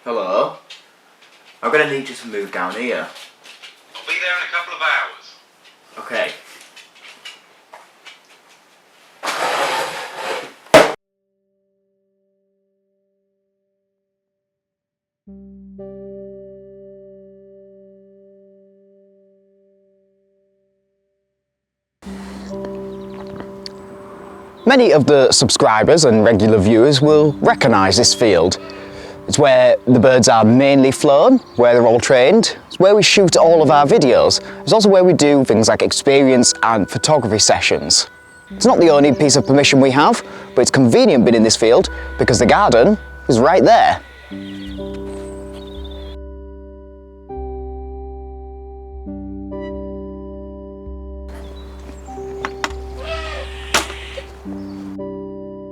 Hello? I'm gonna need you to move down here. I'll be there in a couple of hours. Okay. Many of the subscribers and regular viewers will recognise this field. It's where the birds are mainly flown, where they're all trained. It's where we shoot all of our videos. It's also where we do things like experience and photography sessions. It's not the only piece of permission we have, but it's convenient being in this field because the garden is right there.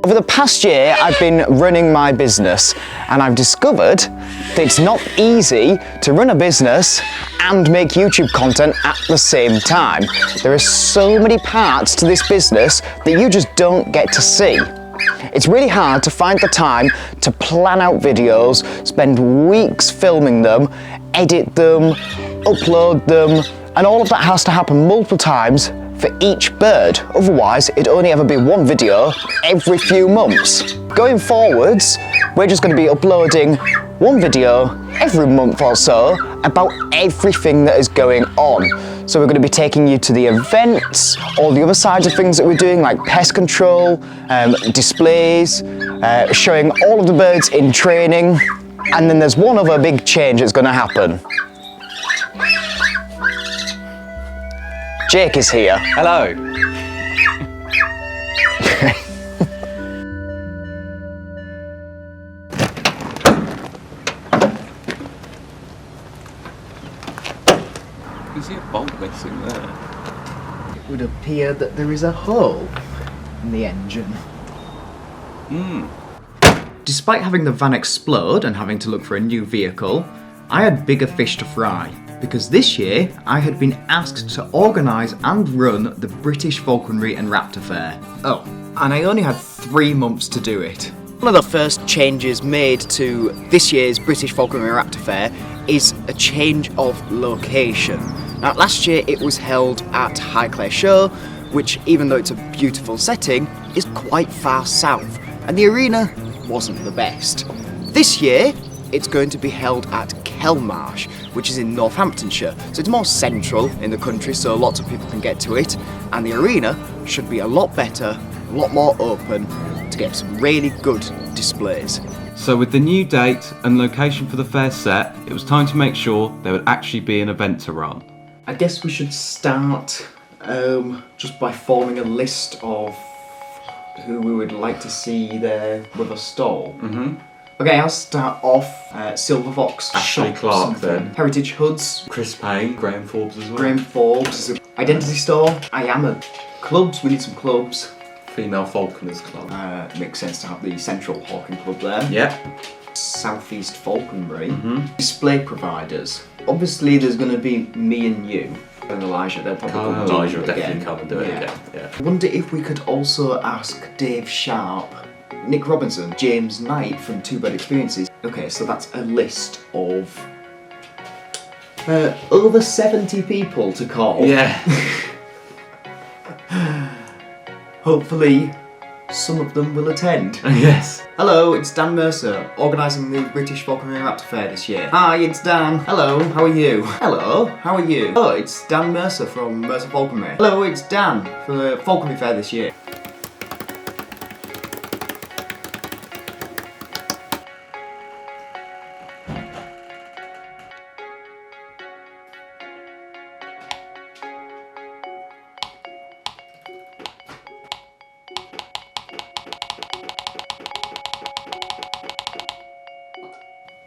Over the past year, I've been running my business and I've discovered that it's not easy to run a business and make YouTube content at the same time. There are so many parts to this business that you just don't get to see. It's really hard to find the time to plan out videos, spend weeks filming them, edit them, upload them, and all of that has to happen multiple times for each bird, otherwise it'd only ever be one video every few months. Going forwards, we're just going to be uploading one video every month or so about everything that is going on. So we're going to be taking you to the events, all the other sides of things that we're doing like pest control, displays, showing all of the birds in training, and then there's one other big change that's going to happen. Jake is here. Hello. You see a bolt missing there? It would appear that there is a hole in the engine. Despite having the van explode and having to look for a new vehicle, I had bigger fish to fry. Because this year, I had been asked to organise and run the British Falconry and Raptor Fair. Oh, and I only had 3 months to do it. One of the first changes made to this year's British Falconry and Raptor Fair is a change of location. Now, last year it was held at Highclere Show, which, even though it's a beautiful setting, is quite far south, and the arena wasn't the best. This year, it's going to be held at Kelmarsh, which is in Northamptonshire, so it's more central in the country, so lots of people can get to it, and the arena should be a lot better, a lot more open, to get some really good displays. So with the new date and location for the fair set, it was time to make sure there would actually be an event to run. I guess we should start just by forming a list of who we would like to see there with a stall. Okay, I'll start off Silver Fox. Ashley shop Clark something. then. Heritage Hoods. Chris Payne, Graham Forbes as well. Graham Forbes. Identity Store. I am a clubs. We need some clubs. Female Falconers Club. Makes sense to have the Central Hawking Club there. Yep. Southeast Falconry. Display providers. Obviously, there's going to be me and you. And Elijah, they'll probably Carl and come Elijah do will it definitely again. come and do it again. Yeah. I wonder if we could also ask Dave Sharp, Nick Robinson, James Knight from Two Bird Experiences. Okay, so that's a list of over 70 people to call. Yeah. Hopefully, some of them will attend. Yes. Hello, it's Dan Mercer, organising the British Falconry Raptor Fair this year. Hi, it's Dan. Hello, how are you? Hello, how are you? Oh, it's Dan Mercer from Mercer Falconry. Hello, it's Dan for the Falconry Fair this year.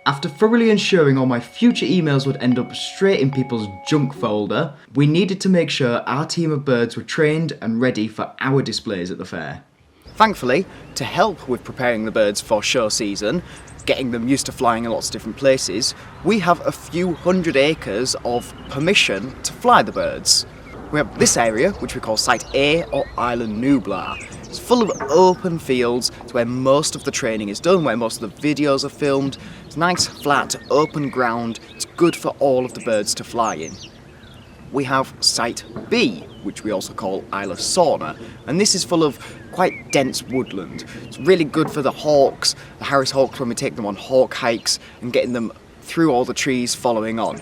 After thoroughly ensuring all my future emails would end up straight in people's junk folder, we needed to make sure our team of birds were trained and ready for our displays at the fair. Thankfully, to help with preparing the birds for show season, getting them used to flying in lots of different places, we have a few hundred acres of permission to fly the birds. We have this area, which we call Site A or Island Nublar. It's full of open fields. It's where most of the training is done, where most of the videos are filmed. It's nice, flat, open ground. It's good for all of the birds to fly in. We have Site B, which we also call Isle of Sauna, and this is full of quite dense woodland. It's really good for the hawks, the Harris hawks, when we take them on hawk hikes and getting them through all the trees following on.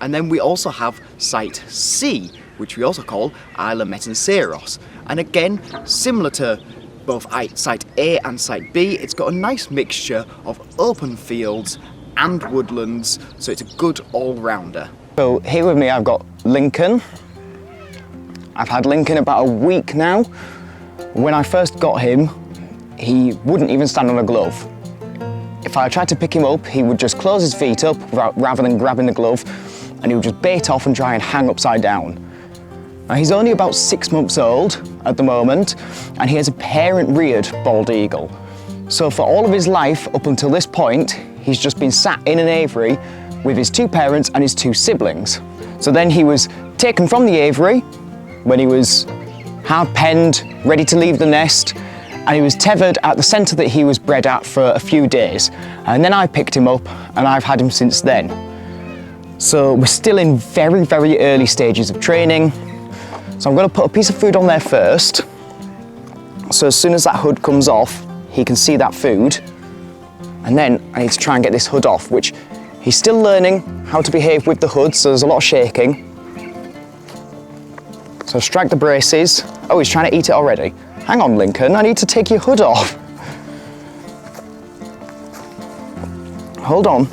And then we also have Site C, which we also call Isle of Metanceros. And again, similar to both Site A and Site B, it's got a nice mixture of open fields and woodlands, so it's a good all-rounder. So here with me I've got Lincoln. I've had Lincoln about a week now. When I first got him, he wouldn't even stand on a glove. If I tried to pick him up, he would just close his feet up rather than grabbing the glove, and he would just bait off and try and hang upside down. Now, he's only about 6 months old at the moment, and he has a parent-reared bald eagle. So for all of his life up until this point, he's just been sat in an aviary with his 2 parents and his 2 siblings. So then he was taken from the aviary when he was hard-penned, ready to leave the nest, and he was tethered at the centre that he was bred at for a few days. And then I picked him up, and I've had him since then. So we're still in very, very early stages of training. So I'm going to put a piece of food on there first. So as soon as that hood comes off, he can see that food. And then I need to try and get this hood off, which he's still learning how to behave with the hood, so there's a lot of shaking. So strike the braces. Oh, he's trying to eat it already. Hang on, Lincoln, I need to take your hood off. Hold on.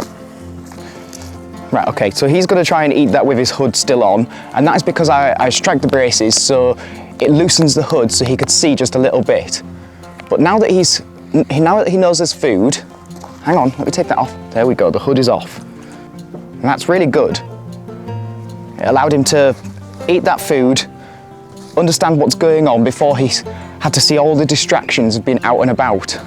Right, okay, so he's going to try and eat that with his hood still on, and that is because I strike the braces so it loosens the hood so he could see just a little bit. But now that he knows there's food, hang on, let me take that off. There we go, the hood is off. And that's really good. It allowed him to eat that food, understand what's going on before he's had to see all the distractions of being out and about.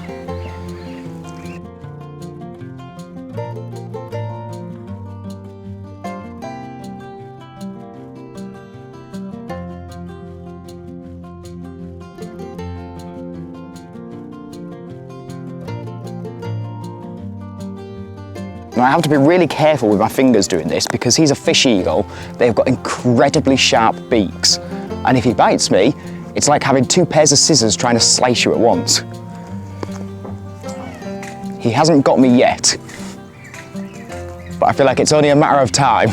Now I have to be really careful with my fingers doing this because he's a fish eagle. They've got incredibly sharp beaks. And if he bites me, it's like having 2 pairs of scissors trying to slice you at once. He hasn't got me yet, but I feel like it's only a matter of time.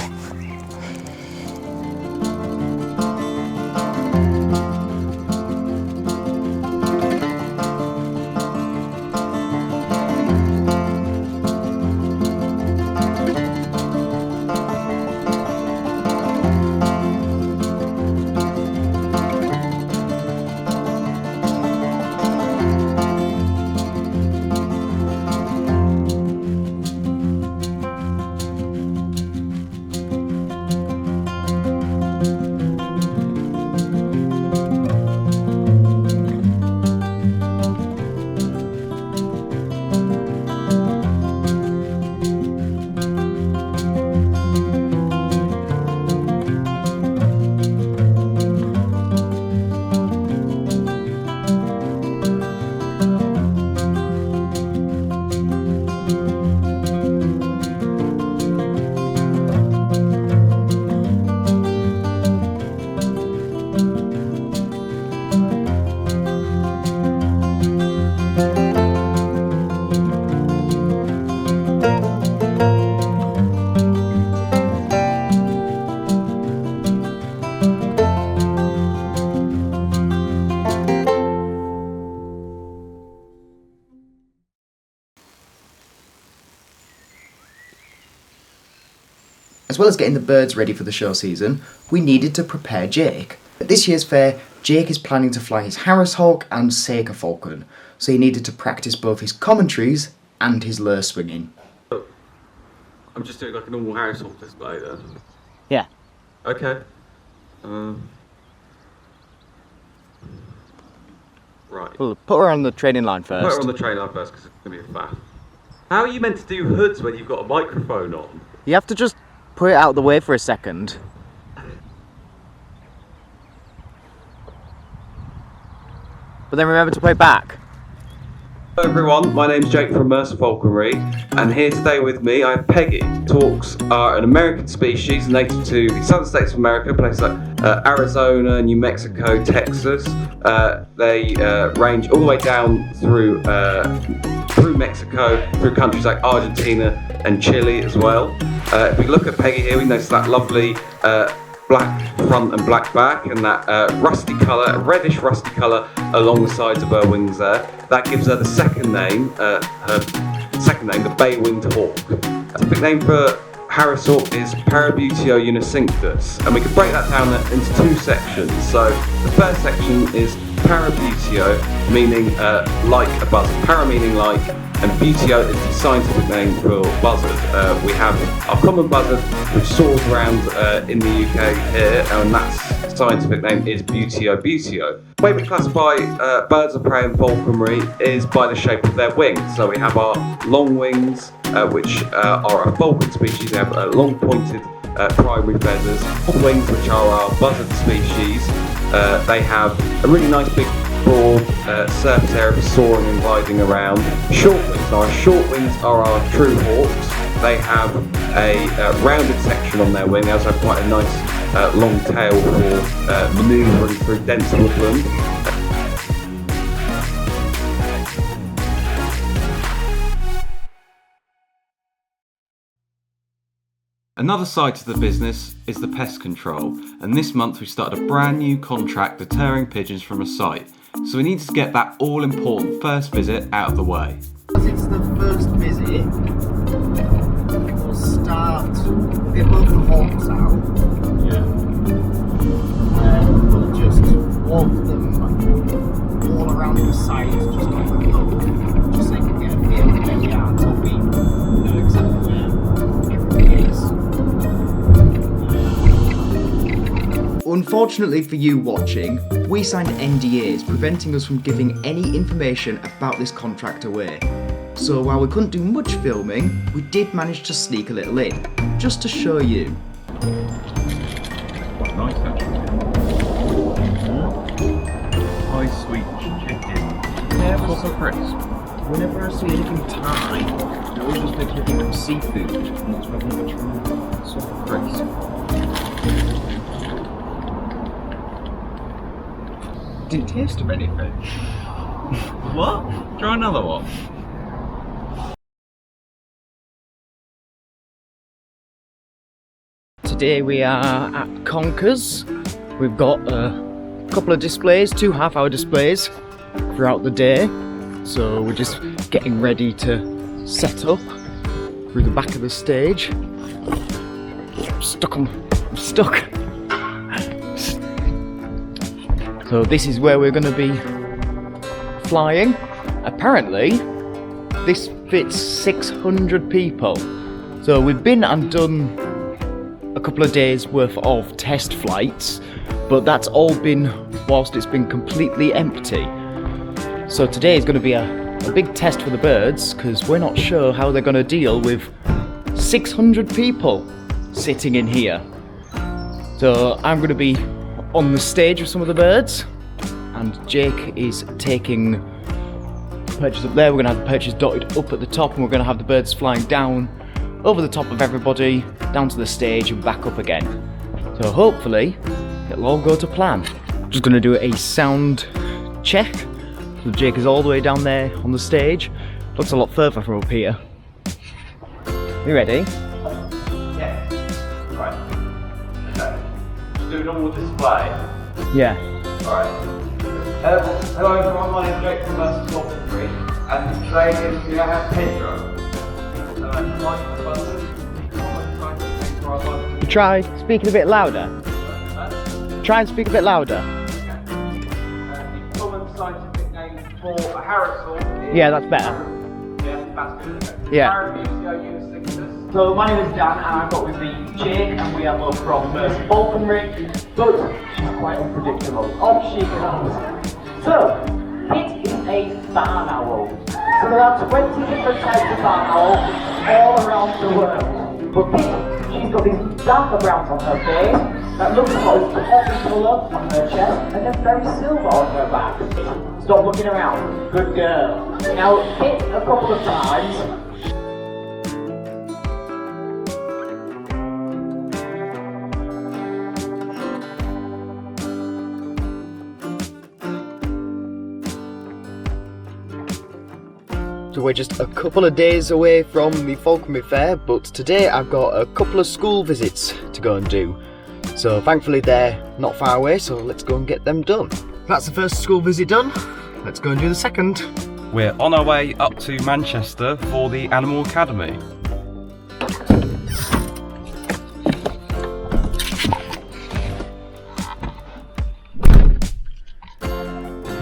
As well as getting the birds ready for the show season, we needed to prepare Jake. At this year's fair, Jake is planning to fly his Harris Hawk and Mercer Falcon, so he needed to practice both his commentaries and his lure swinging. I'm just doing like a normal Harris Hawk display then. Yeah. Okay. Right. We'll put her on the training line first. Put her on the train line first because it's going to be a faff. How are you meant to do hoods when you've got a microphone on? You have to just put it out of the way for a second. But then remember to play back. Hello everyone, my name's Jake from Mercer Falconry, and here today with me I have Peggy. Hawks are an American species native to the southern states of America, places like Arizona, New Mexico, Texas. They range all the way down through Mexico, through countries like Argentina and Chile as well. If we look at Peggy here, we notice that lovely black front and black back, and that rusty colour, reddish rusty colour along the sides of her wings there. That gives her the second name, the bay-winged hawk. A typical name for Harris hawk is Parabuteo unicinctus, and we can break that down into two sections. So the first section is Parabuteo, meaning like a buzzard. Para meaning like, and buteo is the scientific name for buzzard. We have our common buzzard, which soars around in the UK here, and that's scientific name is buteo. The way we classify birds of prey and falconry is by the shape of their wings. So we have our long wings, which are a falcon species. They have long pointed primary feathers. Short wings, which are our buzzard species. They have a really nice big broad surface area for soaring and gliding around. Short wings are our true hawks. They have a rounded section on their wing. They also have quite a nice long tail for manoeuvring through dense woodland. Another side to the business is the pest control, and this month we started a brand new contract deterring pigeons from a site. So we needed to get that all-important first visit out of the way. As it's the first visit, we'll start, get both the hawks out. Yeah. We'll just walk them all around the site, just on the road, just so they can get a feel of where they are until we know exactly where everything is. Unfortunately for you watching, we signed NDAs preventing us from giving any information about this contract away. So while we couldn't do much filming, we did manage to sneak a little in, just to show you. Quite nice actually. High sweet chicken. Yeah, proper crisp. Whenever I see anything Thai, I always just think anything of seafood, and that's what I'm going to try. Super crisp. Didn't taste of anything. What? Try another one. Today we are at Conkers. We've got a couple of displays, 2 half-hour displays throughout the day. So we're just getting ready to set up through the back of the stage. I'm stuck. So this is where we're going to be flying. Apparently, this fits 600 people. So we've been and done a couple of days worth of test flights, but that's all been whilst it's been completely empty. So today is going to be a big test for the birds, because we're not sure how they're going to deal with 600 people sitting in here. So I'm going to be on the stage with some of the birds, and Jake is taking perches up there. We're going to have the perches dotted up at the top, and we're going to have the birds flying down over the top of everybody, down to the stage and back up again. So hopefully it'll all go to plan. Just going to do a sound check. So Jake is all the way down there on the stage. Looks a lot further from up here. You ready? Yeah. Right. Okay. Just do a normal display. Yeah. Alright. Hello everyone, my name's Jake from Mercer Falconry, and today we have Pedro. Like the button, try to for our try speaking a bit louder? Try and speak a bit louder. The common scientific name for a harrisol is... Yeah, that's better. Yeah, that's good. Yeah. Paraphysioceucicus. So my name is Dan and I've got with me Jake and we are both from Mercer Falconry, but she's quite unpredictable. Off she comes. So, it is a barn owl. So there are 20 different types of barn owls all around the world. But Pete, she's got these darker browns on her face, that looks like a coffee colour on her chest, and then very silver on her back. Stop looking around. Good girl. Now, hit a couple of times. So we're just a couple of days away from the Falconry Fair, but today I've got a couple of school visits to go and do. So thankfully they're not far away, so let's go and get them done. That's the first school visit done. Let's go and do the second. We're on our way up to Manchester for the Animal Academy.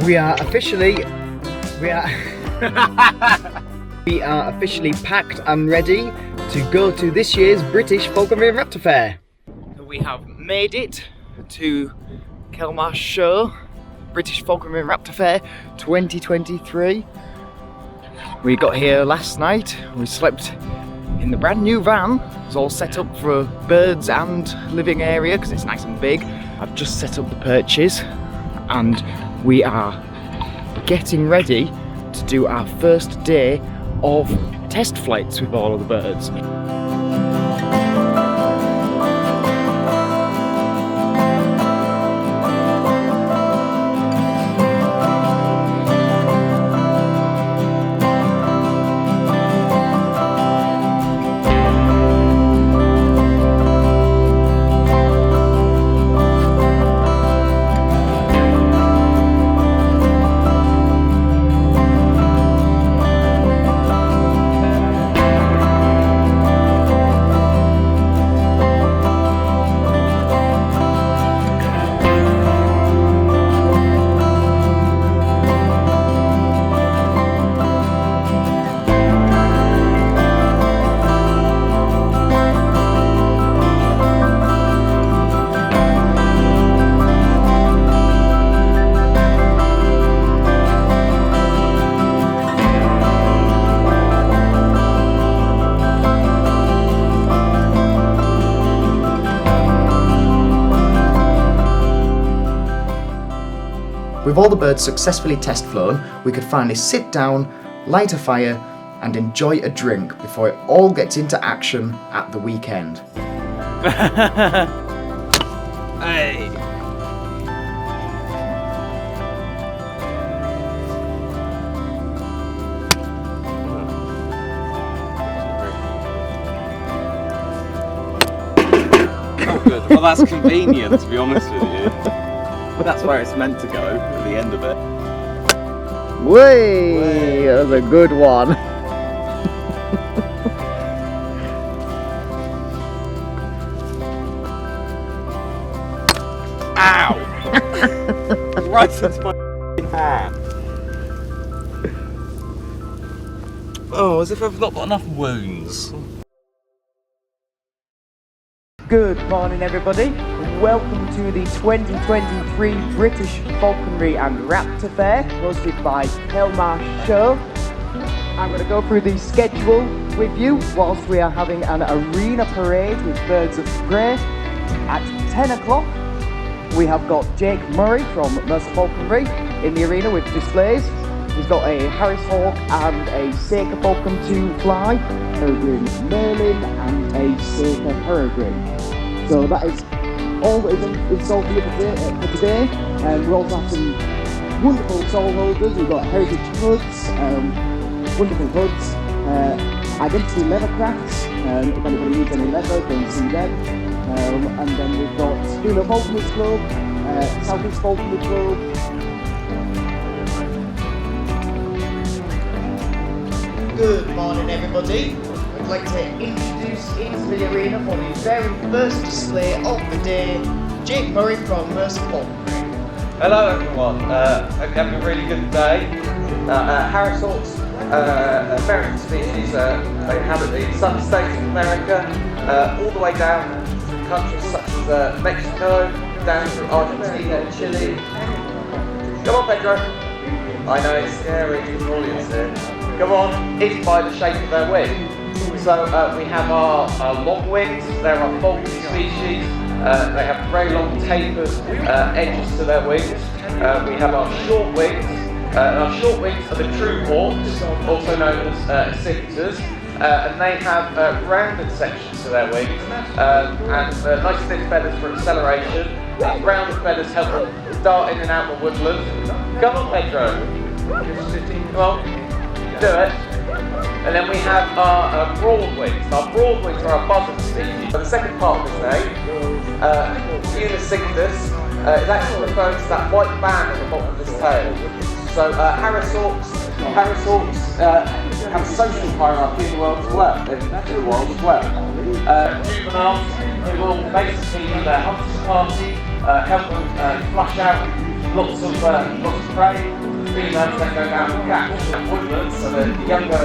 We are officially packed and ready to go to this year's British Falconry and Raptor Fair. So we have made it to Kelmarsh Show, British Falconry and Raptor Fair 2023. We got here last night. We slept in the brand new van. It's all set up for birds and living area because it's nice and big. I've just set up the perches and we are getting ready to do our first day of test flights with all of the birds. With all the birds successfully test flown, we could finally sit down, light a fire and enjoy a drink before it all gets into action at the weekend. Hey! Oh good, well that's convenient to be honest with you. But that's where it's meant to go, at the end of it. Way, that was a good one. Ow! Right into my hand. Oh, as if I've not got enough wounds. Good morning everybody, welcome to the 2023 British Falconry and Raptor Fair hosted by Kelmarsh Show. I'm going to go through the schedule with you whilst we are having an arena parade with birds of prey. At 10 o'clock we have got Jake Murray from Mercer Falconry in the arena with displays. He's got a Harris Hawk and a Seeker Falcon to fly, Peregrine Merlin and a Seeker Peregrine. So that is all that is installed for today. We also have some wonderful stall holders. We've got heritage hoods, wonderful hoods, identity leather crafts. If anybody needs any leather, go and see them. And then we've got Schooner Falconry Club, South East Falconry Club. Good morning everybody. I'd like to introduce introduce into the arena for the very first display of the day, Jake Murray from Mercer Falconry. Hello everyone, hope you're having a really good day. Harris Hawks, American species, they inhabit the southern states of America, all the way down to countries such as Mexico, down through Argentina and Chile. Come on Pedro. I know it's scary to the audience here. Come on, it's by the shape of their wing. So we have our long wings, they're our falcon species. They have very long tapered edges to their wings. We have our short wings. Our short wings are the true hawks, also known as accipiters, and they have rounded sections to their wings and nice thin feathers for acceleration. These rounded feathers help them dart in and out of the woodland. Come on, Pedro. Come on, do it. And then we have our broad wings. Our broad wings are our buzzard species. The second part of this name, Unisictus, is actually referring to that white band at the bottom of his tail. So Harris Hawks have a social hierarchy in the world as well. Juveniles, who will basically be their hunting party, help them flush out lots of prey. Females then go down and catch woodlands, so the younger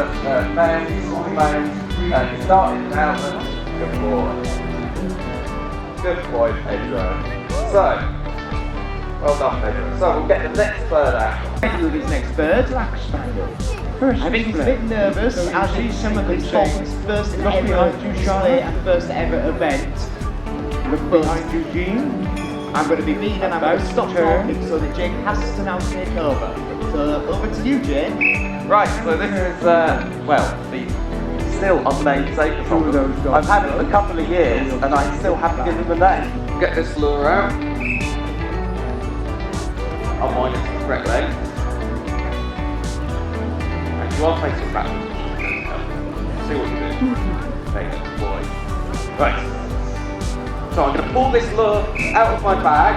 males, can start in and out and good boy. Good boy, Pedro. So, well done, Pedro. So we'll get the next bird out. This next bird, I think he's a bit nervous as he's some of his first ever display and first ever event. Behind Eugene. I'm going to be mean and I'm going to stop talking so that Jake has to now take over. So over to you, Jake. Right, so this is, the still unnamed sacred problem. I've had it for a couple of years and I still haven't given him a name. Get this lure out. I'll mind it to the correct length. And you are facing backwards. See what you do. Take it, boy. Right. So I'm going to pull this lure out of my bag,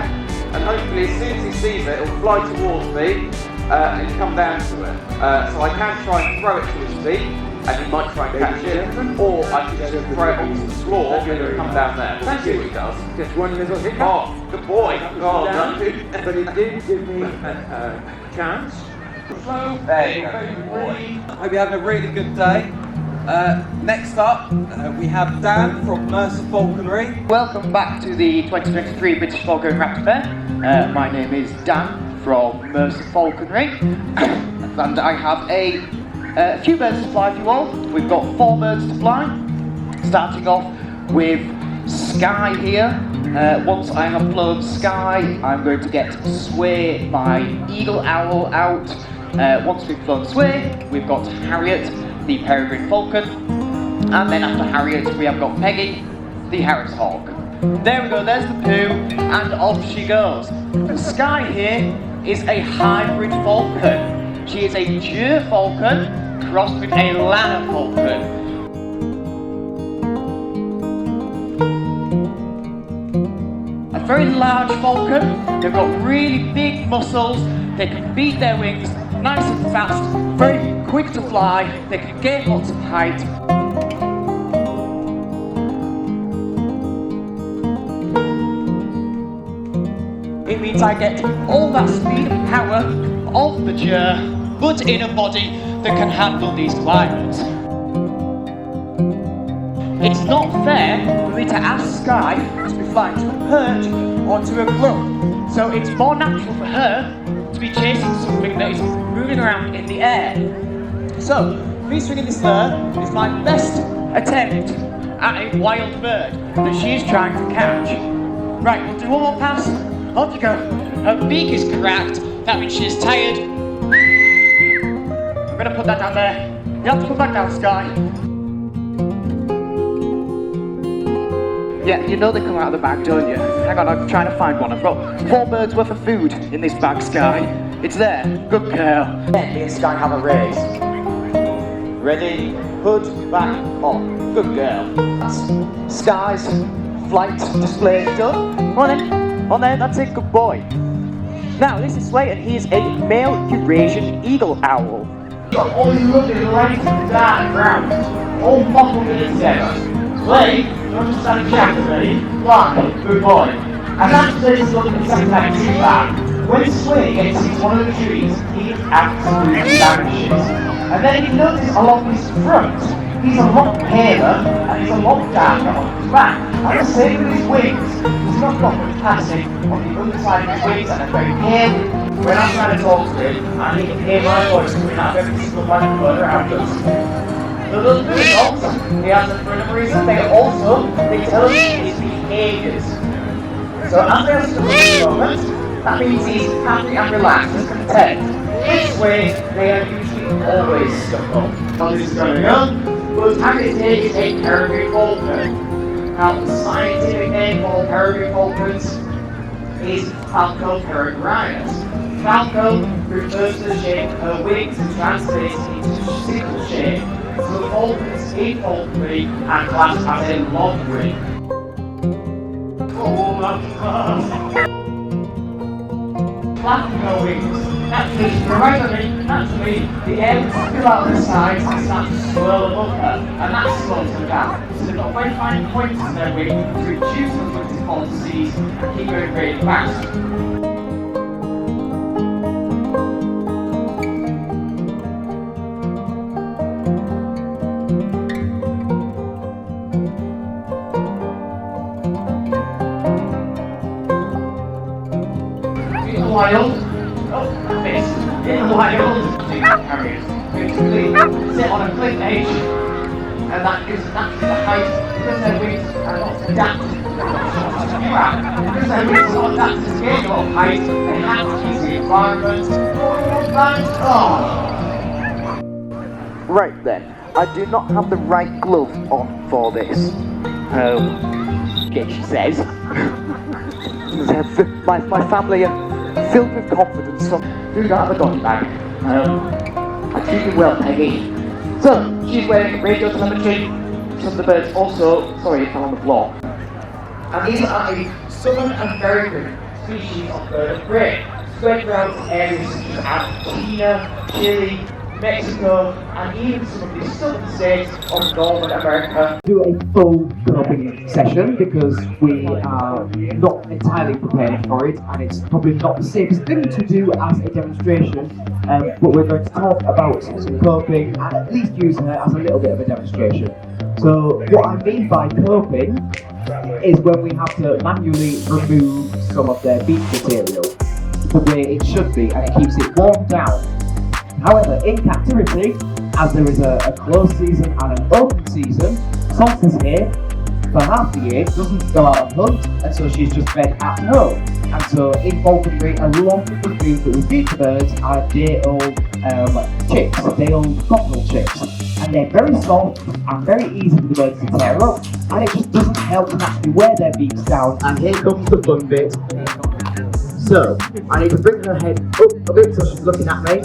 and hopefully as soon as he sees it, it'll fly towards me and come down to it. So I can try and throw it to his feet, and he might try and catch it, or I can just throw it onto the floor and it'll come down there. We'll see what he does. Just one little hiccup. Oh, good boy. Oh, But he did give me a chance. So, there you go, good boy. Hope you're having a really good day. Next up, we have Dan from Mercer Falconry. welcome back to the 2023 British Falconry and Raptor Fair. My name is Dan from Mercer Falconry, and I have a few birds to fly for you all. We've got 4 birds to fly, starting off with Sky here. Once I have flown Sky, I'm going to get Sway by Eagle Owl out. Once we've flown Sway, we've got Harriet, the peregrine falcon, and then after Harriet we have got Peggy, the Harris hawk. There we go, there's the poo, and off she goes. Sky here is a hybrid falcon. She is a Ger falcon crossed with a Lanner falcon. A very large falcon. They've got really big muscles. They can beat their wings nice and fast, very quick to fly. They can gain lots of height. It means I get all that speed and power of the Ger, but in a body that can handle these climates. It's not fair for me to ask Sky to be flying to a perch or to a club, so it's more natural for her to be chasing something that is moving around in the air. So, me swinging this lure is my best attempt at a wild bird that she is trying to catch. Right, we'll do one more pass. Off you go. Her beak is cracked, that means she is tired. I'm gonna put that down there. You have to put that down, Sky. Yeah, you know they come out of the bag, don't you? Hang on, I'm trying to find one. I've got 4 birds worth of food in this bag, Sky. It's there. Good girl. Let me and Sky have a race. Ready? Hood, back, on. Good girl. That's Sky's flight display done. On then. On there, that's it. Good boy. Now, this is Slate, and he is a male Eurasian eagle owl. Got all these lovely lights and dark browns, all mottled in together. Play, you understand Japanese, fly, good boy. And after this look at something like too bad, when Sway gets into one of the trees, he absolutely vanishes. And then if you notice along his front, he's a lot paler and he's a lot darker on his back. And the same with his wings. He's not got much passing on the underside of his wings and they're very pale. When I'm trying to talk to him, and he can hear my voice coming out of every single microphone around us. So those results, he has them for another reason. They tell us his behaviours. So as they are still at the moment, that means he's happy and relaxed and content. This way, they are usually always stuck up. While this is going on, we'll target here is a peregrine falcon. Now, the scientific name for peregrine falcons is Falco peregrinus. Falco refers to the shape of her wings and translates into sickle shape. So falcons in falconry and classed as a long wing. Oh my god! Flapping her wings. Naturally, the air would spill out the sides and start to swirl above her, and that slows her down. So they've got very fine points in their wing to reduce the fluid policies and keep going very fast. Wild. Oh, Pest. In the wild, carriers basically sit on a cliff edge, and that gives naturally the height because their wings are not adapted. Because their wings are not adapted to scale of height, they have to use the environment. Right then, I do not have the right glove on for this. Gitch says. my family are filled with confidence, so do not have a doggy bag. I treat you well, Peggy. So, she's wearing radio telemetry. Some of the birds also, sorry, it fell on the floor. And these are a southern and very good species of bird of prey, spread throughout areas such as Argentina, Chile, Mexico, and even some of the southern states of Northern America. Do a full coping session because we are not entirely prepared for it, and it's probably not the safest thing to do as a demonstration, but we're going to talk about some coping and at least use her as a little bit of a demonstration. So what I mean by coping is when we have to manually remove some of their beak material the way it should be, and it keeps it warm down. However, in captivity, as there is a closed season and an open season, Salsa's here for half the year, doesn't go out and hunt, and so she's just fed at home. And so in falconry, a lot of the food that we feed the birds are day-old chicks, day-old cockerel chicks. And they're very soft and very easy for the birds to tear up, and it just doesn't help them actually wear their beaks down. And here comes the fun bit. So, I need to bring her head up a bit so she's looking at me.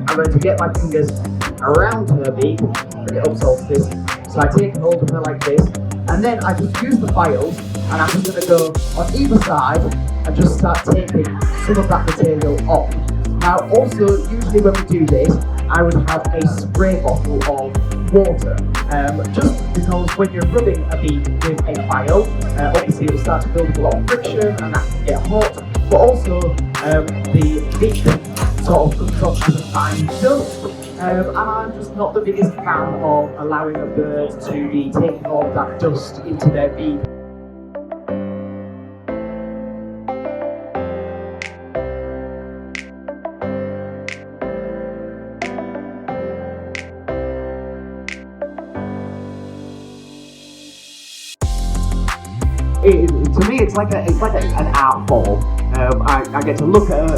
I'm going to get my fingers around her beak, bring it up solstice. So I take hold of her like this, and then I just use the files, and I'm just going to go on either side and just start taking some of that material off. Now also, usually when we do this, I would have a spray bottle of water, just because when you're rubbing a beak with a file, obviously it will start to build up a lot of friction and that can get hot, but also the beak sort of comes off as a fine dust, and I'm just not the biggest fan of allowing a bird to be taking all that dust into their beak. To me, it's like an art form. I get to look at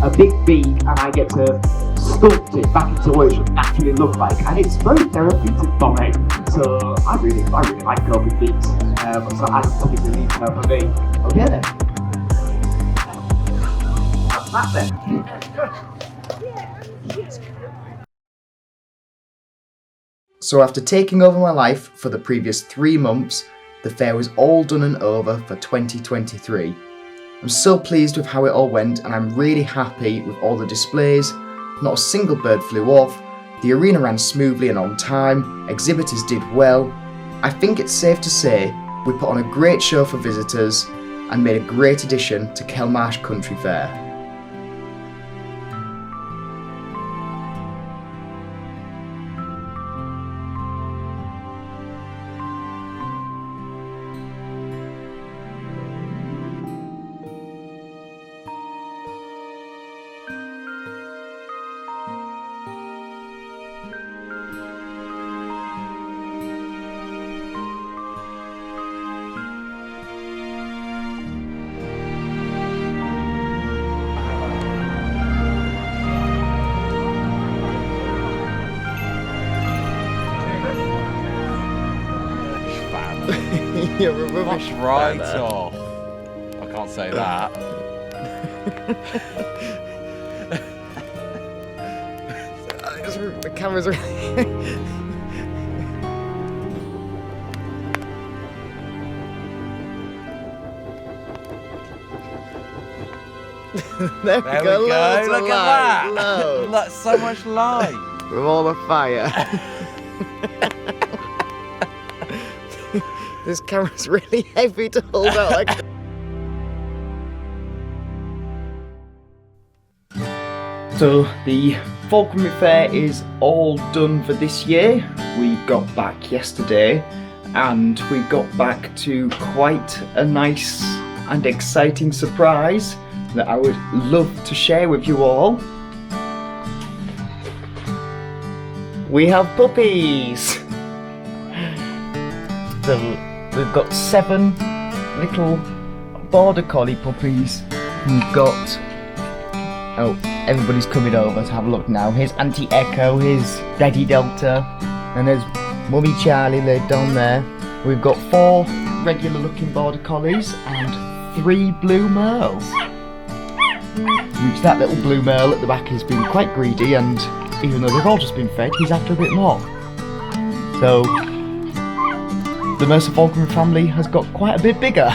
a big beak and I get to sculpt it back into what it should naturally look like, and it's very therapeutic for me. So I really like coping beaks. So I typically leave her for me. Okay then. That's that then. So after taking over my life for the previous 3 months, the fair was all done and over for 2023. I'm so pleased with how it all went, and I'm really happy with all the displays. Not a single bird flew off, the arena ran smoothly and on time, exhibitors did well, I think it's safe to say we put on a great show for visitors and made a great addition to Kelmarsh Country Fair. You're a rubbish That's right fan. off. I can't say that. The camera's really... There we go, loads of Look light, at that. loads. That's so much light. We're all on fire. This camera's really heavy to hold out like... So the Falconry Fair is all done for this year. We got back yesterday and we got back to quite a nice and exciting surprise that I would love to share with you all. We have puppies! We've got 7 little border collie puppies. We've got... Oh, everybody's coming over to have a look now. Here's Auntie Echo, here's Daddy Delta, and there's Mummy Charlie laid down there. We've got 4 regular looking border collies and 3 blue merles. Which that little blue merle at the back has been quite greedy, and even though they've all just been fed, he's after a bit more. So the Mercer Falconry family has got quite a bit bigger.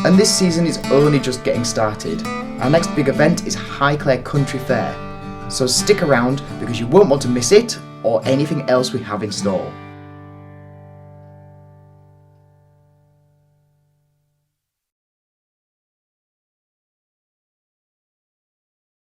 And this season is only just getting started. Our next big event is Highclere Country Fair, so stick around because you won't want to miss it or anything else we have in store.